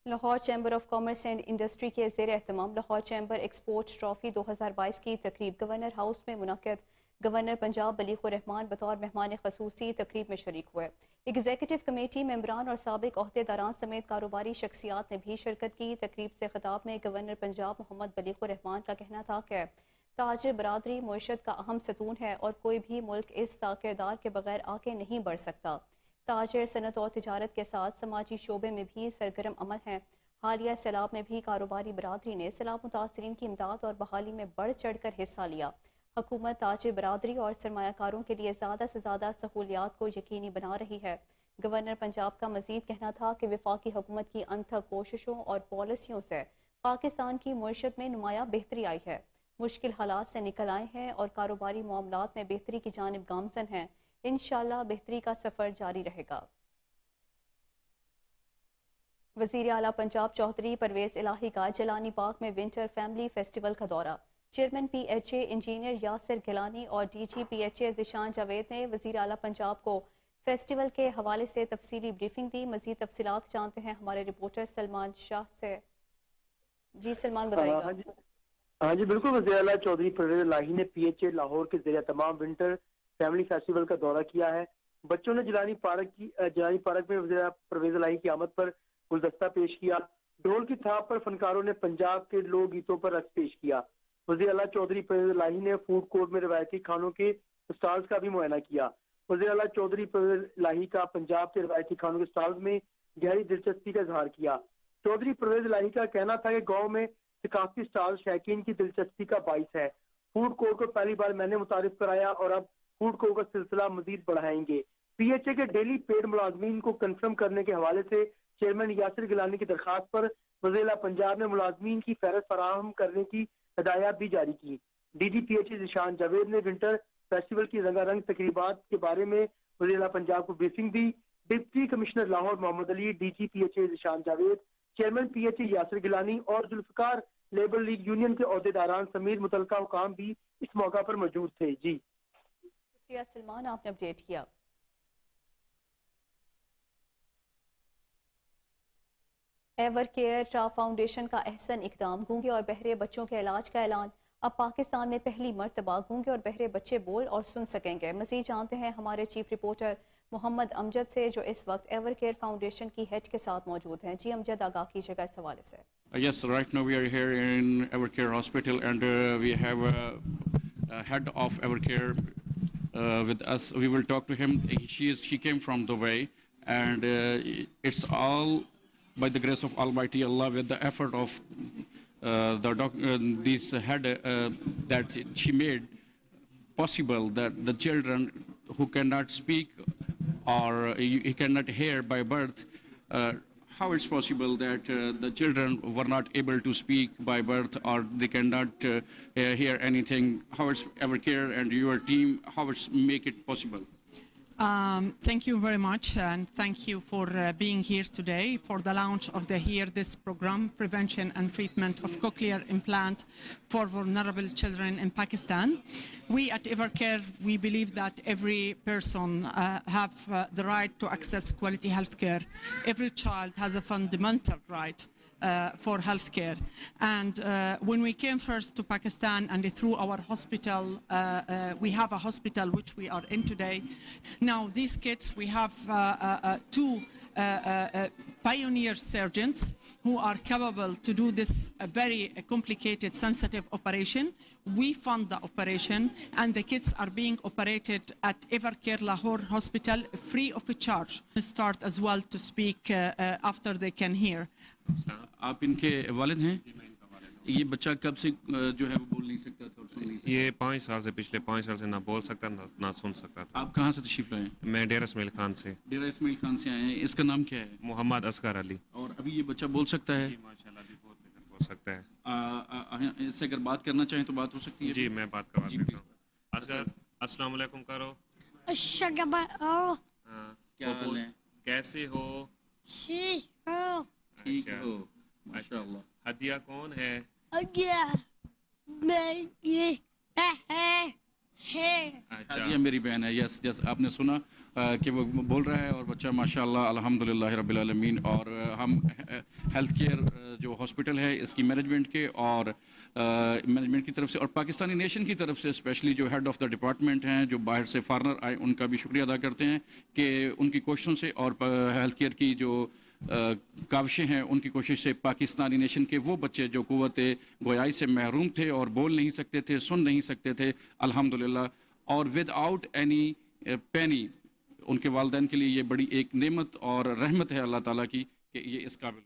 Lahore chamber of commerce and industry کے زیر اہتمام لاہور چیمبر ایکسپورٹ ٹرافی 2022 کی تقریب گورنر ہاؤس میں منعقد. گورنر پنجاب بلیغ الرحمان بطور مہمان خصوصی تقریب میں شریک ہوئے. ایگزیکٹو کمیٹی ممبران اور سابق عہدیداران سمیت کاروباری شخصیات نے بھی شرکت کی. تقریب سے خطاب میں گورنر پنجاب محمد بلیغ الرحمان کا کہنا تھا کہ تاجر برادری معیشت کا اہم ستون ہے اور کوئی بھی ملک اس کردار کے بغیر آگے نہیں بڑھ سکتا. تاجر صنعت اور تجارت کے ساتھ سماجی شعبے میں بھی سرگرم عمل ہیں. حالیہ سیلاب میں بھی کاروباری برادری نے سیلاب متاثرین کی امداد اور بحالی میں بڑھ چڑھ کر حصہ لیا. حکومت تاجر برادری اور سرمایہ کاروں کے لیے زیادہ سے زیادہ سہولیات کو یقینی بنا رہی ہے. گورنر پنجاب کا مزید کہنا تھا کہ وفاقی حکومت کی انتھک کوششوں اور پالیسیوں سے پاکستان کی معیشت میں نمایاں بہتری آئی ہے. مشکل حالات سے نکل آئے ہیں اور کاروباری معاملات میں بہتری کی جانب گامزن ہیں. انشاءاللہ بہتری کا سفر جاری رہے گا. وزیر اعلیٰ پنجاب چودھری پرویز الہی کا جیلانی پارک میں ونٹر فیملی فیسٹیول کا دورہ. Chairman P H A engineer Yasir Gilani اور D G P H A Zeeshan Javed نے وزیر اعلیٰ پنجاب کو فیسٹیول کے حوالے سے تفصیلی بریفنگ دی. مزید تفصیلات جانتے ہیں ہمارے رپورٹر سلمان شاہ سے. جی سلمان بتائیے گا. ہاں جی بالکل، وزیر اعلیٰ چودھری پرویز الہی نے پی ایچ اے لاہور کے زیر اہتمام ونٹر فیملی فیسٹیول کا دورہ کیا ہے. بچوں نے جیلانی پارک میں وزیر پرویز الہی کی آمد پر گلدستہ پیش کیا. ڈھول کی تھاپ پر فنکاروں نے پنجاب کے لوک گیتوں پر رقص پیش کیا. وزیر اعلیٰ چودھری پرویز الہی نے فوڈ کورٹ میں روایتی کھانوں کے اسٹالز کا بھی معائنہ کیا. وزیر اعلیٰ چودھری پرویز الہی کا پنجاب کے روایتی کھانوں کے اسٹالز میں گہری دلچسپی کا اظہار کیا. چودھری پرویز الہی کا کہنا تھا کہ گاؤں میں ثقافتی اسٹال شائقین کی دلچسپی کا باعث ہے. فوڈ کورٹ کو پہلی بار میں نے متعارف کرایا اور اب فوڈ کورٹ کا سلسلہ مزید بڑھائیں گے. پی ایچ اے کے ڈیلی پیڈ ملازمین کو کنفرم کرنے کے حوالے سے چیئرمین یاسر گیلانی کی درخواست پر وزیر اعلیٰ پنجاب نے ملازمین کی فہرست فراہم کرنے کی ہدایات بھی جاری کی. D G P H A Zeeshan Javed نے ونٹر فیسٹیول کی رنگا رنگ تقریبات کے بارے میں وزیر اعلیٰ پنجاب کو بریفنگ دی. Deputy commissioner Lahore Muhammad Ali, D G P H A Zeeshan Javed, chairman P H A Yasir Gilani اور ذوالفقار لیبر لیگ یونین کے عہدیداران سمیت متعلقہ حکام بھی اس موقع پر موجود تھے. جی شکریہ سلمان، آپ نے اپڈیٹ کیا. ایور کیئر فاؤنڈیشن کا احسن اقدام. گونگے اور بہرے بچوں کے علاج کا اعلان. اب پاکستان میں پہلی مرتبہ گونگے اور بہرے بچے بول اور سن سکیں گے. مزید جانتے ہیں ہمارے چیف رپورٹر محمد امجد سے جو اس وقت ایور کیئر فاؤنڈیشن کی ہیڈ کے ساتھ موجود ہیں. جی امجد، آگاہ کیجیے گا اس حوالے سے. Yes, right now we are here in Evercare Hospital and we have a head of Evercare with us. We will talk to him. She came from Dubai and it's all by the grace of Almighty Allah with the effort of this head that she made possible that the children who cannot speak or he cannot hear by birth, how it's possible that the children were not able to speak by birth or they cannot hear anything? How it's Evercare and your team, how it's make it possible? Thank you very much, and thank you for being here today for the launch of the Hear This program, Prevention and Treatment of Cochlear Implant for Vulnerable Children in Pakistan. We at Evercare, we believe that every person have the right to access quality health care. Every child has a fundamental right for healthcare. And when we came first to Pakistan and through our hospital, we have a hospital which we are in today. Now these kids, we have two pioneer surgeons who are capable to do this very complicated, sensitive operation. We fund the operation, and the kids are being operated at Evercare Lahore Hospital free of charge. Start as well to speak after they can hear. آپ ان کے والد ہیں؟ یہ بچہ کب سے جو ہے وہ بول نہیں سکتا تھا اور سن نہیں سکتا؟ یہ 5 سال سے، پچھلے 5 سال سے نہ بول سکتا نہ سن سکتا تھا. آپ کہاں سے تشریف لائے ہیں؟ میں ڈیرہ اسماعیل خان سے. ڈیرہ اسماعیل خان سے آئے ہیں. اس کا نام کیا ہے؟ محمد اصغر علی. اور ابھی یہ بچہ بول سکتا ہے؟ جی ماشاءاللہ بھی بہت بہتر بول سکتا ہے. اس سے اگر بات کرنا چاہیں تو بات ہو سکتی ہے؟ جی میں بات کروا سکتا ہوں. اصغر السلام علیکم کرو. کیا حال ہے؟ کیسے ہو؟ ٹھیک ہو ماشاءاللہ. ہدیہ کون ہے؟ ہدیہ میری بہن ہے. یس یس آپ نے سنا کہ وہ بول رہا ہے، اور بچہ ماشاءاللہ الحمدللہ رب العالمین. اور ہم ہیلتھ کیئر جو ہاسپٹل ہے اس کی مینجمنٹ کے اور مینجمنٹ کی طرف سے اور پاکستانی نیشن کی طرف سے اسپیشلی جو ہیڈ آف دا ڈپارٹمنٹ ہیں جو باہر سے فارنر آئے ان کا بھی شکریہ ادا کرتے ہیں کہ ان کی کوششوں سے اور ہیلتھ کیئر کی جو کاوشیں ہیں ان کی کوشش سے پاکستانی نیشن کے وہ بچے جو قوت گویائی سے محروم تھے اور بول نہیں سکتے تھے، سن نہیں سکتے تھے، الحمدللہ اور ود آؤٹ اینی پینی ان کے والدین کے لیے یہ بڑی ایک نعمت اور رحمت ہے اللہ تعالیٰ کی کہ یہ اس قابل.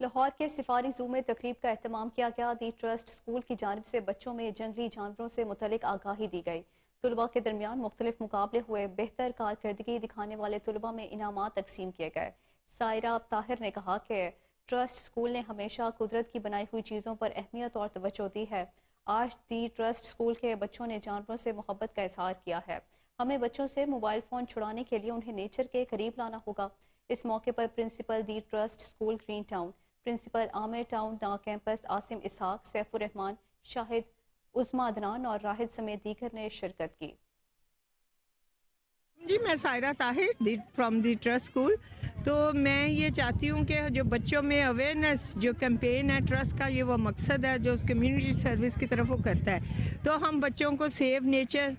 لاہور کے سفاری زو میں تقریب کا اہتمام کیا گیا. دی ٹرسٹ اسکول کی جانب سے بچوں میں جنگلی جانوروں سے متعلق آگاہی دی گئی. طلباء کے درمیان مختلف مقابلے ہوئے. بہتر کارکردگی دکھانے والے طلباء میں انعامات تقسیم کیے گئے. سائرہ طاہر نے کہا کہ ٹرسٹ اسکول نے ہمیشہ قدرت کی بنائی ہوئی چیزوں پر اہمیت اور توجہ دی ہے. آج دی ٹرسٹ اسکول کے بچوں نے جانوروں سے محبت کا اظہار کیا ہے. ہمیں بچوں سے موبائل فون چھڑانے کے لیے انہیں نیچر کے قریب لانا ہوگا. اس موقع پر principal the trust school green town, principal Amir town نا کیمپس عاصم اسحاق، سیف الرحمان، شاہد عظما عدنان اور راحت سمیت دیگر نے شرکت کی. جی میں Saira Tahir from the trust school. تو میں یہ چاہتی ہوں کہ جو بچوں میں اویئرنیس جو کیمپین ہے ٹرسٹ کا، یہ وہ مقصد ہے جو کمیونٹی سروس کی طرف وہ کرتا ہے. تو ہم بچوں کو سیو نیچر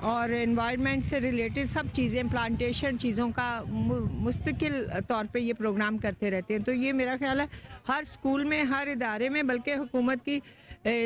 اور انوائرمنٹ سے ریلیٹڈ سب چیزیں، پلانٹیشن چیزوں کا مستقل طور پہ یہ پروگرام کرتے رہتے ہیں. تو یہ میرا خیال ہے ہر اسکول میں، ہر ادارے میں، بلکہ حکومت کی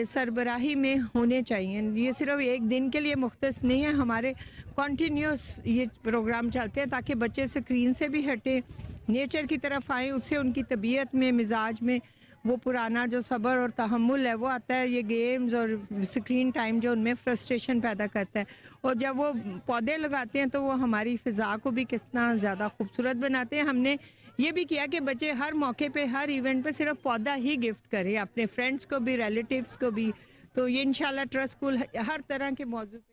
سربراہی میں ہونے چاہیے. یہ صرف ایک دن کے لیے مختص نہیں ہے، ہمارے کنٹینیوس یہ پروگرام چلتے ہیں تاکہ بچے اسکرین سے بھی ہٹیں، نیچر کی طرف آئیں. اس سے ان کی طبیعت میں، مزاج میں وہ پرانا جو صبر اور تحمل ہے وہ آتا ہے. یہ گیمز اور اسکرین ٹائم جو ان میں فرسٹریشن پیدا کرتا ہے. اور جب وہ پودے لگاتے ہیں تو وہ ہماری فضا کو بھی کتنا زیادہ خوبصورت بناتے ہیں. ہم نے یہ بھی کیا کہ بچے ہر موقع پہ، ہر ایونٹ پہ صرف پودا ہی گفٹ کریں اپنے فرینڈس کو بھی، ریلیٹیوز کو بھی. تو یہ انشاءاللہ ٹرسٹ اسکول ہر طرح کے موضوع پہ.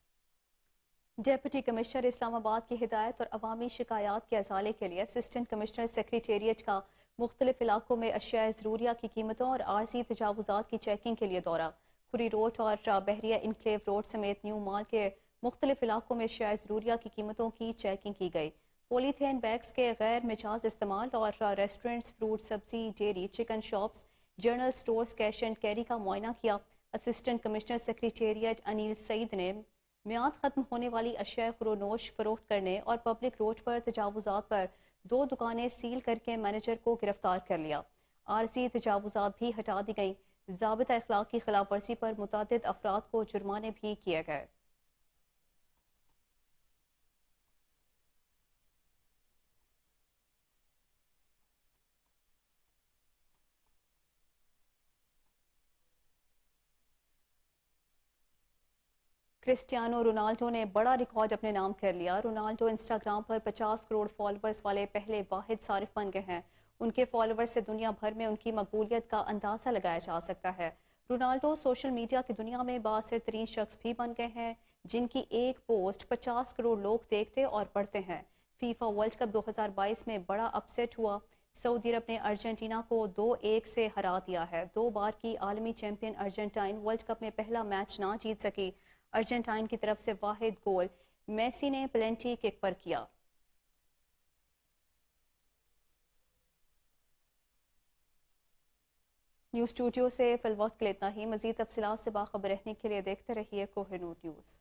ڈپٹی کمشنر اسلام آباد کی ہدایت اور عوامی شکایات کے ازالے کے لیے اسسٹنٹ کمشنر سیکریٹریٹ کا مختلف علاقوں میں اشیاء ضروریہ کی قیمتوں اور عارضی تجاوزات کی چیکنگ کے لیے دورہ. کھری روڈ اور بحریہ انکلیو روڈ سمیت نیو مال کے مختلف علاقوں میں اشیاء ضروریہ کی قیمتوں کی چیکنگ کی گئی. پولی تھین بیگز کے غیر مجاز استعمال اور ریسٹورنٹس، فروٹ، سبزی، dairy, chicken shops, general stores cash and carry کا معائنہ کیا. اسسٹنٹ کمشنر سیکریٹریٹ انیل سعید نے میعاد ختم ہونے والی اشیاء خورونوش فروخت کرنے اور پبلک روڈ پر تجاوزات پر 2 دکانیں سیل کر کے مینیجر کو گرفتار کر لیا. عارضی تجاوزات بھی ہٹا دی گئیں. ضابطہ اخلاق کی خلاف ورزی پر متعدد افراد کو جرمانے بھی کیے گئے. کرسٹیانو رونالڈو نے بڑا ریکارڈ اپنے نام کر لیا. رونالڈو انسٹاگرام پر 50 کروڑ فالوورز والے پہلے واحد صارف بن گئے ہیں. ان کے فالوورز سے دنیا بھر میں ان کی مقبولیت کا اندازہ لگایا جا سکتا ہے. رونالڈو سوشل میڈیا کی دنیا میں بااثر ترین شخص بھی بن گئے ہیں جن کی ایک پوسٹ 50 کروڑ لوگ دیکھتے اور پڑھتے ہیں. فیفا ورلڈ کپ 2022 میں بڑا اپسیٹ ہوا. سعودی عرب نے ارجنٹینا کو 2-1 سے ہرا دیا ہے. 2 بار کی عالمی چیمپئن ارجنٹائن ورلڈ کپ میں پہلا میچ نہ جیت سکی. ارجنٹائن کی طرف سے واحد گول میسی نے پلنٹی کک پر کیا. نیوز اسٹوڈیو سے فی الوقت کے لیے اتنا ہی. مزید تفصیلات سے باخبر رہنے کے لیے دیکھتے رہیے کوہ نور نیوز.